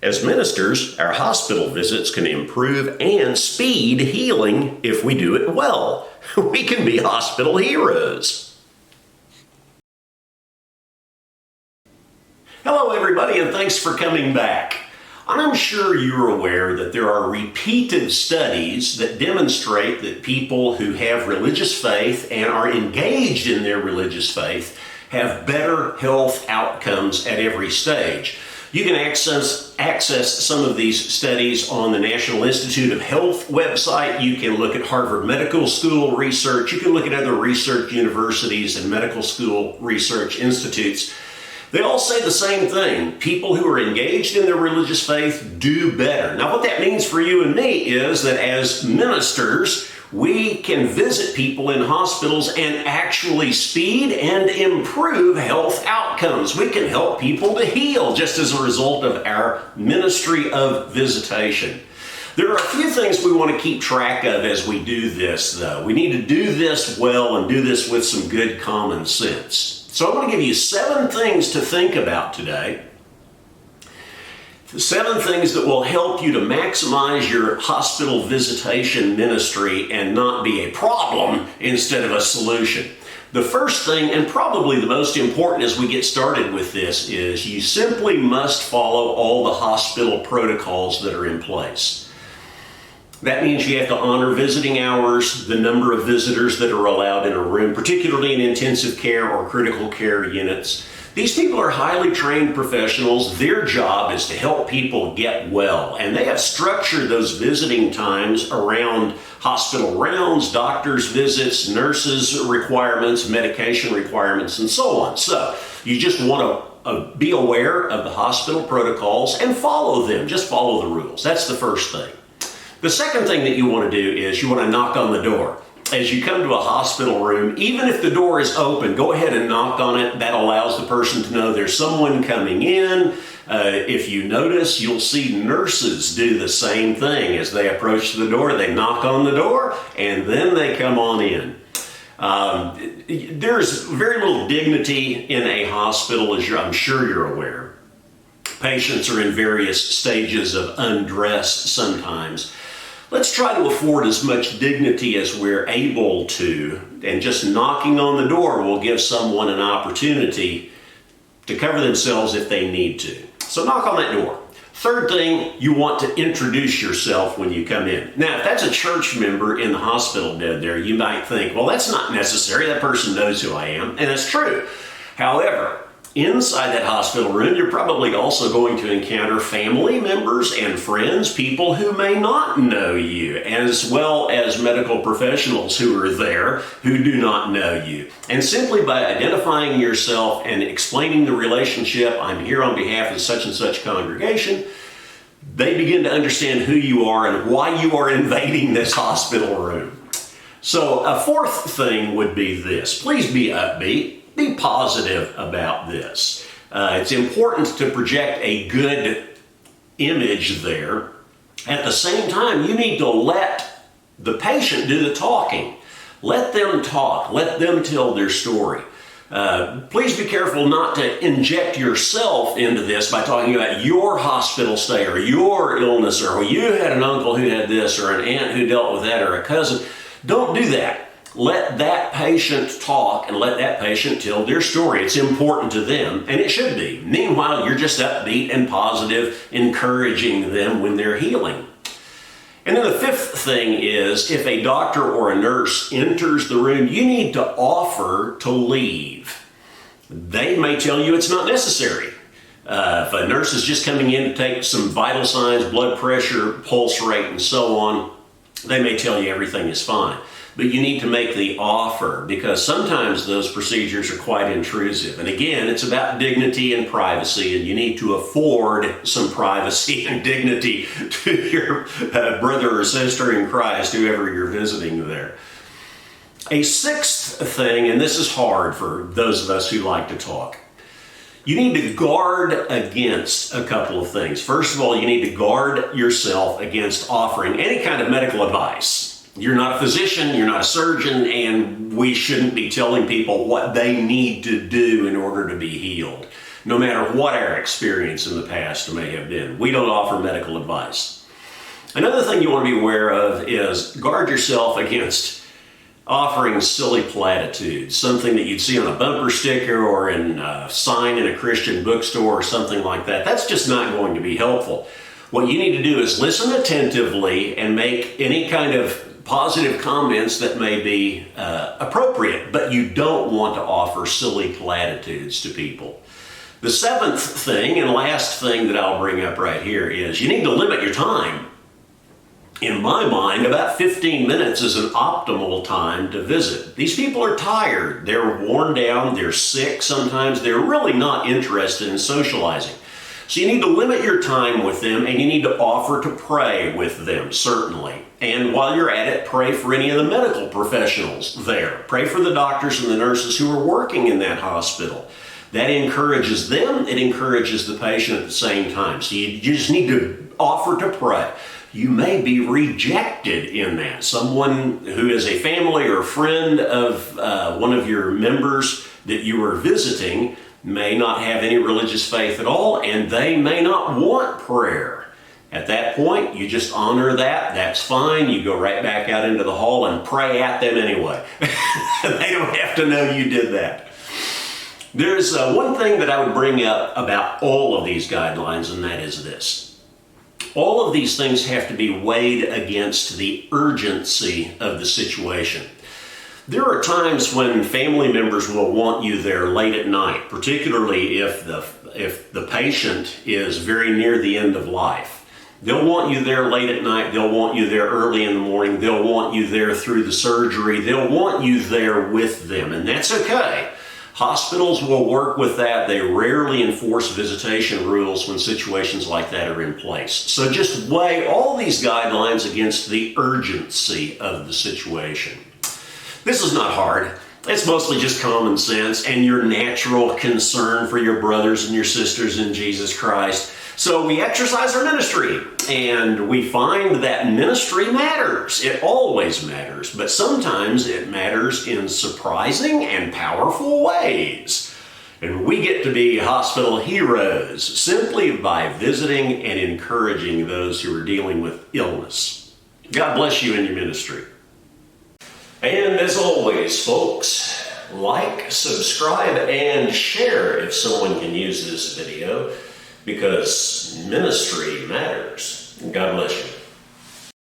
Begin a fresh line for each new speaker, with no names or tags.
As ministers, our hospital visits can improve and speed healing if we do it well. We can be hospital heroes. Hello everybody, and thanks for coming back. I'm sure you're aware that there are repeated studies that demonstrate that people who have religious faith and are engaged in their religious faith have better health outcomes at every stage. You can access some of these studies on the National Institute of Health website. You can look at Harvard Medical School research. You can look at other research universities and medical school research institutes. They all say the same thing. People who are engaged in their religious faith do better. Now, what that means for you and me is that as ministers, we can visit people in hospitals and actually speed and improve health outcomes. We can help people to heal just as a result of our ministry of visitation. There are a few things we want to keep track of as we do this, though. We need to do this well and do this with some good common sense. So I want to give you 7 things to think about today. 7 things that will help you to maximize your hospital visitation ministry and not be a problem instead of a solution. The first thing, and probably the most important as we get started with this, is you simply must follow all the hospital protocols that are in place. That means you have to honor visiting hours, the number of visitors that are allowed in a room, particularly in intensive care or critical care units. These people are highly trained professionals. Their job is to help people get well, and they have structured those visiting times around hospital rounds, doctors' visits, nurses' requirements, medication requirements, and so on. So you just want to be aware of the hospital protocols and follow them. Just follow the rules. That's the first thing. The second thing that you want to do is you want to knock on the door. As you come to a hospital room, even if the door is open, go ahead and knock on it. That allows the person to know there's someone coming in. If you notice, you'll see nurses do the same thing. As they approach the door, they knock on the door and then they come on in. There's very little dignity in a hospital, as I'm sure you're aware. Patients are in various stages of undress sometimes. Let's try to afford as much dignity as we're able to, and just knocking on the door will give someone an opportunity to cover themselves if they need to. So knock on that door. Third thing, you want to introduce yourself when you come in. Now, if that's a church member in the hospital bed there, you might think, well, that's not necessary. That person knows who I am, and that's true. However, inside that hospital room, you're probably also going to encounter family members and friends, people who may not know you, as well as medical professionals who are there who do not know you. And simply by identifying yourself and explaining the relationship, I'm here on behalf of such and such congregation, they begin to understand who you are and why you are invading this hospital room. So a fourth thing would be this. Please be upbeat. Be positive about this. It's important to project a good image there. At the same time, you need to let the patient do the talking. Let them talk. Let them tell their story. Please be careful not to inject yourself into this by talking about your hospital stay or your illness, or you had an uncle who had this, or an aunt who dealt with that, or a cousin. Don't do that. Let that patient talk and let that patient tell their story. It's important to them, and it should be. Meanwhile, you're just upbeat and positive, encouraging them when they're healing. And then the fifth thing is, if a doctor or a nurse enters the room, you need to offer to leave. They may tell you it's not necessary. If a nurse is just coming in to take some vital signs, blood pressure, pulse rate, and so on, they may tell you everything is fine. But you need to make the offer, because sometimes those procedures are quite intrusive. And again, it's about dignity and privacy, and you need to afford some privacy and dignity to your brother or sister in Christ, whoever you're visiting there. A sixth thing, and this is hard for those of us who like to talk, you need to guard against a couple of things. First of all, you need to guard yourself against offering any kind of medical advice. You're not a physician, you're not a surgeon, and we shouldn't be telling people what they need to do in order to be healed. no matter what our experience in the past may have been. We don't offer medical advice. Another thing you want to be aware of is guard yourself against offering silly platitudes, something that you'd see on a bumper sticker or in a sign in a Christian bookstore or something like that. That's just not going to be helpful. What you need to do is listen attentively and make any kind of positive comments that may be appropriate, but you don't want to offer silly platitudes to people. The seventh thing and last thing that I'll bring up right here is you need to limit your time. In my mind, about 15 minutes is an optimal time to visit. These people are tired, they're worn down, they're sick sometimes, they're really not interested in socializing. So you need to limit your time with them, and you need to offer to pray with them, certainly. And while you're at it, pray for any of the medical professionals there. Pray for the doctors and the nurses who are working in that hospital. That encourages them, it encourages the patient at the same time. So you just need to offer to pray. You may be rejected in that. Someone who is a family or a friend of one of your members that you are visiting may not have any religious faith at all, and they may not want prayer. At that point, you just honor that. That's fine. You go right back out into the hall and pray at them anyway. They don't have to know you did that. There's one thing that I would bring up about all of these guidelines, and that is this. All of these things have to be weighed against the urgency of the situation. There are times when family members will want you there late at night, particularly if the patient is very near the end of life. They'll want you there late at night, they'll want you there early in the morning, they'll want you there through the surgery, they'll want you there with them, and that's okay. Hospitals will work with that. They rarely enforce visitation rules when situations like that are in place. So just weigh all these guidelines against the urgency of the situation. This is not hard. It's mostly just common sense and your natural concern for your brothers and your sisters in Jesus Christ. So we exercise our ministry, and we find that ministry matters. It always matters, but sometimes it matters in surprising and powerful ways. And we get to be hospital heroes simply by visiting and encouraging those who are dealing with illness. God bless you in your ministry. And as always, folks, like, subscribe, and share if someone can use this video, because ministry matters. God bless you.